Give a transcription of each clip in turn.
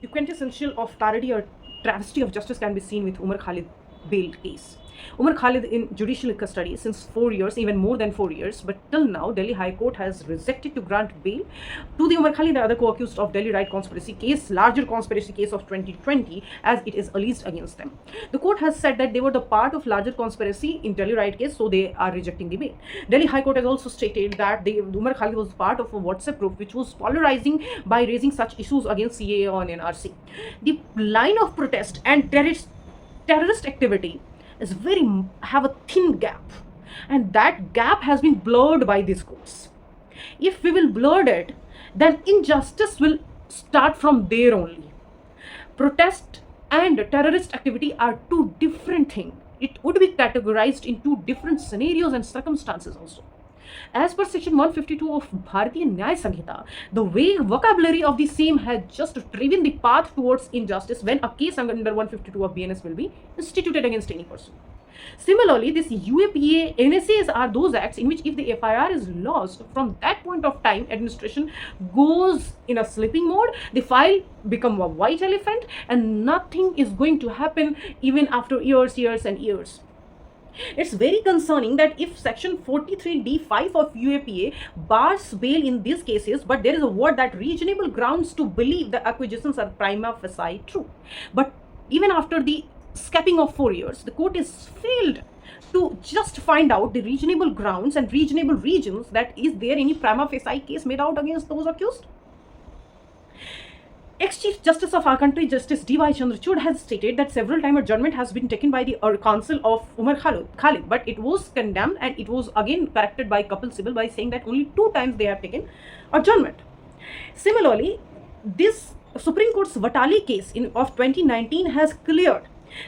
The quintessential of parody or travesty of justice can be seen with Umar Khalid bail case. Umar Khalid in judicial custody since 4 years, even more than 4 years, but till now, Delhi High Court has rejected to grant bail to the Umar Khalid, the other co-accused of Delhi Right conspiracy case, larger conspiracy case of 2020, as it is alleged against them. The court has said that they were the part of larger conspiracy in Delhi Right case, so they are rejecting the bail. Delhi High Court has also stated that Umar Khalid was part of a WhatsApp group which was polarizing by raising such issues against CAA on NRC. The line of protest and terrorist activity is have a thin gap, and that gap has been blurred by these courts. If we will blur it, then injustice will start from there only. Protest and terrorist activity are two different things. It would be categorized in two different scenarios and circumstances also. As per section 152 of Bharatiya Nyaya Samhita, the vague vocabulary of the same has just driven the path towards injustice when a case under 152 of BNS will be instituted against any person. Similarly, this UAPA, NSAs are those acts in which if the FIR is lost, from that point of time, administration goes in a sleeping mode, the file become a white elephant, and nothing is going to happen even after years and years. It's very concerning that if section 43D5 of UAPA bars bail in these cases, but there is a word that reasonable grounds to believe the accusations are prima facie true. But even after the skipping of 4 years, the court is failed to just find out the reasonable grounds and reasonable regions that is there any prima facie case made out against those accused. Ex-Chief Justice of our country, Justice D.Y. Chandrachud, has stated that several times adjournment has been taken by the counsel of Umar Khalid, but it was condemned and it was again corrected by Kapil Sibal by saying that only 2 times they have taken adjournment. Similarly, this Supreme Court's Vatali case of 2019 has cleared.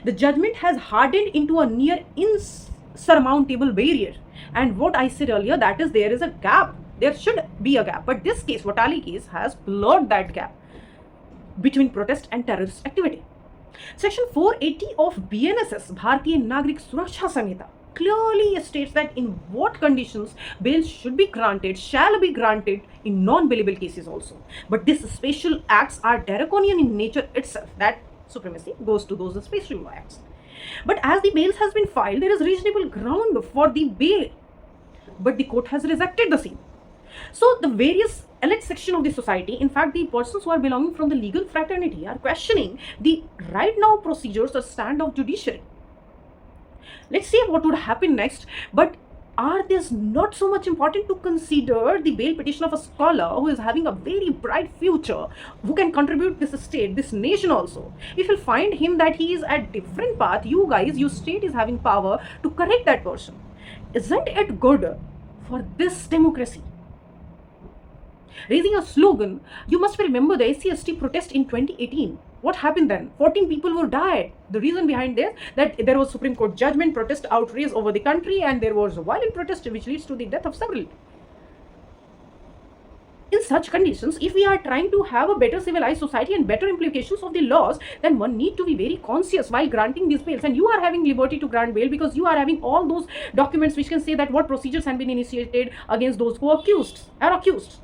The judgment has hardened into a near insurmountable barrier. And what I said earlier, that is there is a gap. There should be a gap. But this case, Vatali case, has blurred that gap between protest and terrorist activity. Section 480 of BNSS, Bharatiya Nagrik Suraksha Samhita, clearly states that in what conditions bail should be granted, shall be granted in non-bailable cases also. But these special acts are draconian in nature itself. That supremacy goes to those special acts. But as the bail has been filed, there is reasonable ground for the bail, but the court has rejected the same. So the various elite section of the society, in fact the persons who are belonging from the legal fraternity, are questioning the right now procedures or stand of judiciary. Let's see what would happen next. But are this not so much important to consider the bail petition of a scholar who is having a very bright future, who can contribute this state, this nation also? If you find him that he is at different path, you guys, your state is having power to correct that person. Isn't it good for this democracy? Raising a slogan, you must remember the SC/ST protest in 2018. What happened then? 14 people were died. The reason behind this, that there was Supreme Court judgment, protest outrage over the country, and there was a violent protest which leads to the death of several. In such conditions, if we are trying to have a better civilized society and better implications of the laws, then one need to be very conscious while granting these bails. And you are having liberty to grant bail because you are having all those documents which can say that what procedures have been initiated against those who are accused.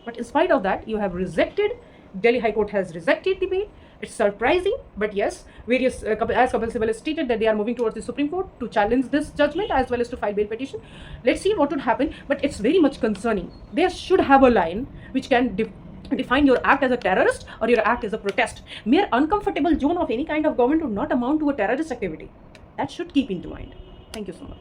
But in spite of that, you have rejected. Delhi High Court has rejected the bail. It's surprising, but yes, various as Kapil Sibal has stated that they are moving towards the Supreme Court to challenge this judgment as well as to file bail petition. Let's see what would happen, but it's very much concerning. There should have a line which can define your act as a terrorist or your act as a protest. Mere uncomfortable zone of any kind of government would not amount to a terrorist activity. That should keep into mind. Thank you so much.